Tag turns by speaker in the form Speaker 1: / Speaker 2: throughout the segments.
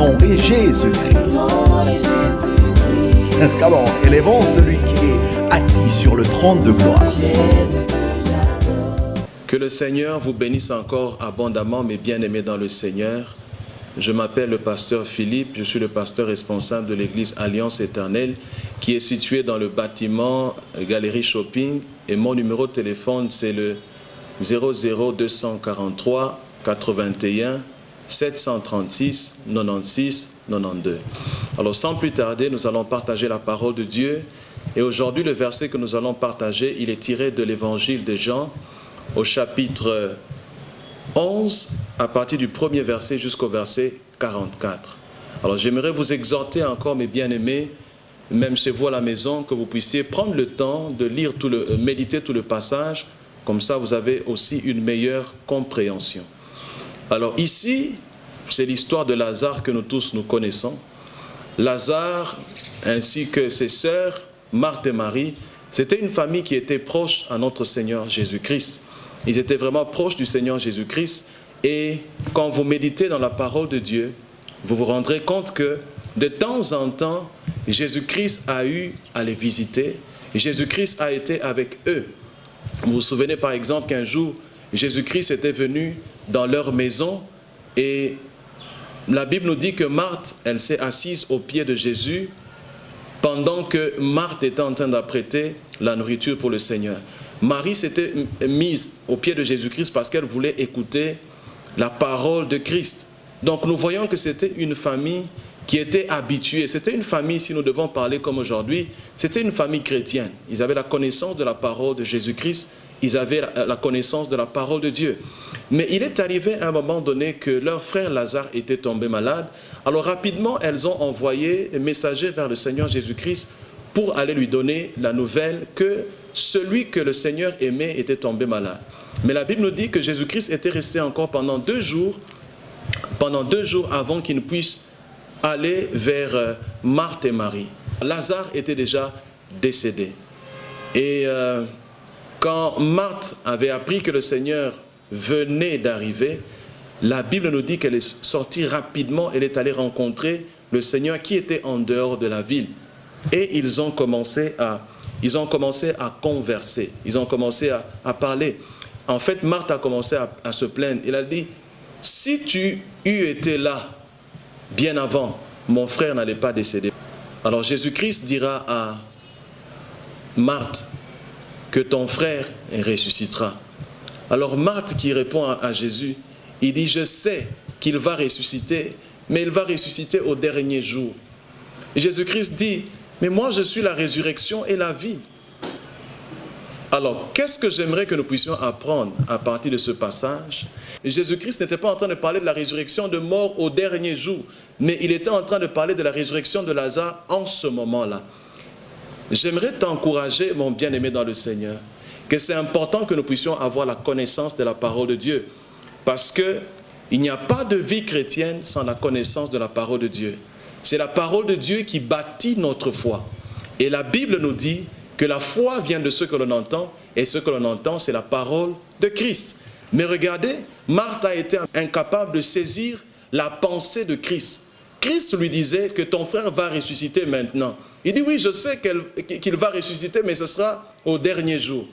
Speaker 1: nom est Jésus-Christ. Alors, élevons celui qui est assis sur le trône de gloire.
Speaker 2: Que le Seigneur vous bénisse encore abondamment, mes bien-aimés dans le Seigneur. Je m'appelle le pasteur Philippe, je suis le pasteur responsable de l'église Alliance Éternelle qui est située dans le bâtiment Galerie Shopping et mon numéro de téléphone c'est le 00243 81 736 96 92. Alors sans plus tarder, nous allons partager la parole de Dieu et aujourd'hui le verset que nous allons partager, il est tiré de l'évangile de Jean au chapitre 11 à partir du premier verset jusqu'au verset 44. Alors j'aimerais vous exhorter encore mes bien-aimés, même chez vous à la maison, que vous puissiez prendre le temps de lire méditer tout le passage, comme ça vous avez aussi une meilleure compréhension. Alors ici, c'est l'histoire de Lazare que nous tous nous connaissons. Lazare ainsi que ses sœurs, Marthe et Marie, c'était une famille qui était proche à notre Seigneur Jésus-Christ. Ils étaient vraiment proches du Seigneur Jésus-Christ et quand vous méditez dans la parole de Dieu, vous vous rendrez compte que de temps en temps, Jésus-Christ a eu à les visiter. Jésus-Christ a été avec eux. Vous vous souvenez par exemple qu'un jour, Jésus-Christ était venu dans leur maison et la Bible nous dit que Marthe, elle s'est assise aux pieds de Jésus pendant que Marthe était en train d'apprêter la nourriture pour le Seigneur. Marie s'était mise aux pieds de Jésus-Christ parce qu'elle voulait écouter la parole de Christ. Donc nous voyons que c'était une famille qui était habituée. C'était une famille, si nous devons parler comme aujourd'hui, c'était une famille chrétienne. Ils avaient la connaissance de la parole de Jésus-Christ, ils avaient la connaissance de la parole de Dieu. Mais il est arrivé à un moment donné que leur frère Lazare était tombé malade. Alors rapidement, elles ont envoyé un messager vers le Seigneur Jésus-Christ pour aller lui donner la nouvelle que celui que le Seigneur aimait était tombé malade. Mais la Bible nous dit que Jésus-Christ était resté encore pendant 2 jours avant qu'il ne puisse aller vers Marthe et Marie. Lazare était déjà décédé. Et quand Marthe avait appris que le Seigneur venait d'arriver, la Bible nous dit qu'elle est sortie rapidement, elle est allée rencontrer le Seigneur qui était en dehors de la ville. Et ils ont commencé à converser, ils ont commencé à parler. En fait, Marthe a commencé à se plaindre. Il a dit, si tu eus été là, bien avant, mon frère n'allait pas décéder. Alors Jésus-Christ dira à Marthe que ton frère ressuscitera. Alors Marthe qui répond à Jésus, il dit, je sais qu'il va ressusciter, mais il va ressusciter au dernier jour. Et Jésus-Christ dit, mais moi je suis la résurrection et la vie. Alors, qu'est-ce que j'aimerais que nous puissions apprendre à partir de ce passage? Jésus-Christ n'était pas en train de parler de la résurrection de mort au dernier jour, mais il était en train de parler de la résurrection de Lazare en ce moment-là. J'aimerais t'encourager, mon bien-aimé dans le Seigneur, que c'est important que nous puissions avoir la connaissance de la parole de Dieu, parce qu'il n'y a pas de vie chrétienne sans la connaissance de la parole de Dieu. C'est la parole de Dieu qui bâtit notre foi. Et la Bible nous dit que la foi vient de ce que l'on entend, et ce que l'on entend, c'est la parole de Christ. Mais regardez, Marthe a été incapable de saisir la pensée de Christ. Christ lui disait que ton frère va ressusciter maintenant. Il dit, oui, je sais qu'il va ressusciter, mais ce sera au dernier jour.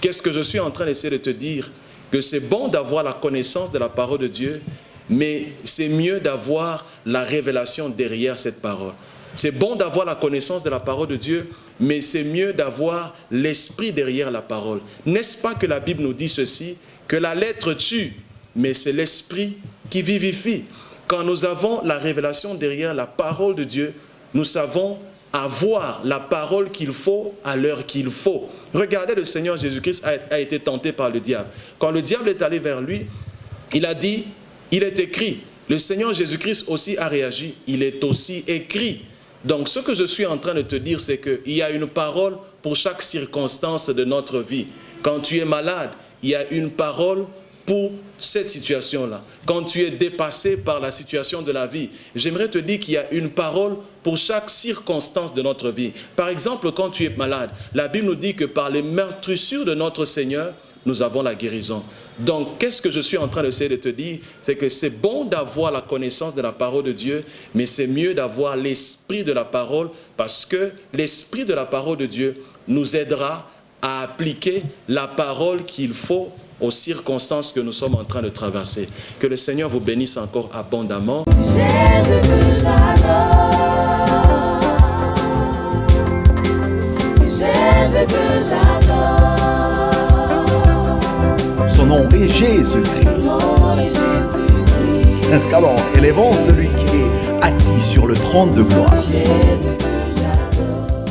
Speaker 2: Qu'est-ce que je suis en train d'essayer de te dire? Que c'est bon d'avoir la connaissance de la parole de Dieu, mais c'est mieux d'avoir la révélation derrière cette parole. C'est bon d'avoir la connaissance de la parole de Dieu, mais c'est mieux d'avoir l'esprit derrière la parole. N'est-ce pas que la Bible nous dit ceci, que la lettre tue, mais c'est l'esprit qui vivifie. Quand nous avons la révélation derrière la parole de Dieu, nous savons avoir la parole qu'il faut à l'heure qu'il faut. Regardez, le Seigneur Jésus-Christ a été tenté par le diable. Quand le diable est allé vers lui, il a dit, il est écrit. Le Seigneur Jésus-Christ aussi a réagi, il est aussi écrit. Donc ce que je suis en train de te dire, c'est qu'il y a une parole pour chaque circonstance de notre vie. Quand tu es malade, il y a une parole pour cette situation-là. Quand tu es dépassé par la situation de la vie, j'aimerais te dire qu'il y a une parole pour chaque circonstance de notre vie. Par exemple, quand tu es malade, la Bible nous dit que par les meurtrissures de notre Seigneur, nous avons la guérison. Donc, qu'est-ce que je suis en train d'essayer de te dire? C'est que c'est bon d'avoir la connaissance de la parole de Dieu, mais c'est mieux d'avoir l'esprit de la parole, parce que l'esprit de la parole de Dieu nous aidera à appliquer la parole qu'il faut aux circonstances que nous sommes en train de traverser. Que le Seigneur vous bénisse encore abondamment.
Speaker 3: Jésus que j'adore, c'est Jésus que j'adore.
Speaker 1: Son nom est Jésus-Christ.
Speaker 3: Oh, et Jésus-Christ,
Speaker 1: Alors, élevons celui qui est assis sur le trône de gloire.
Speaker 3: Jésus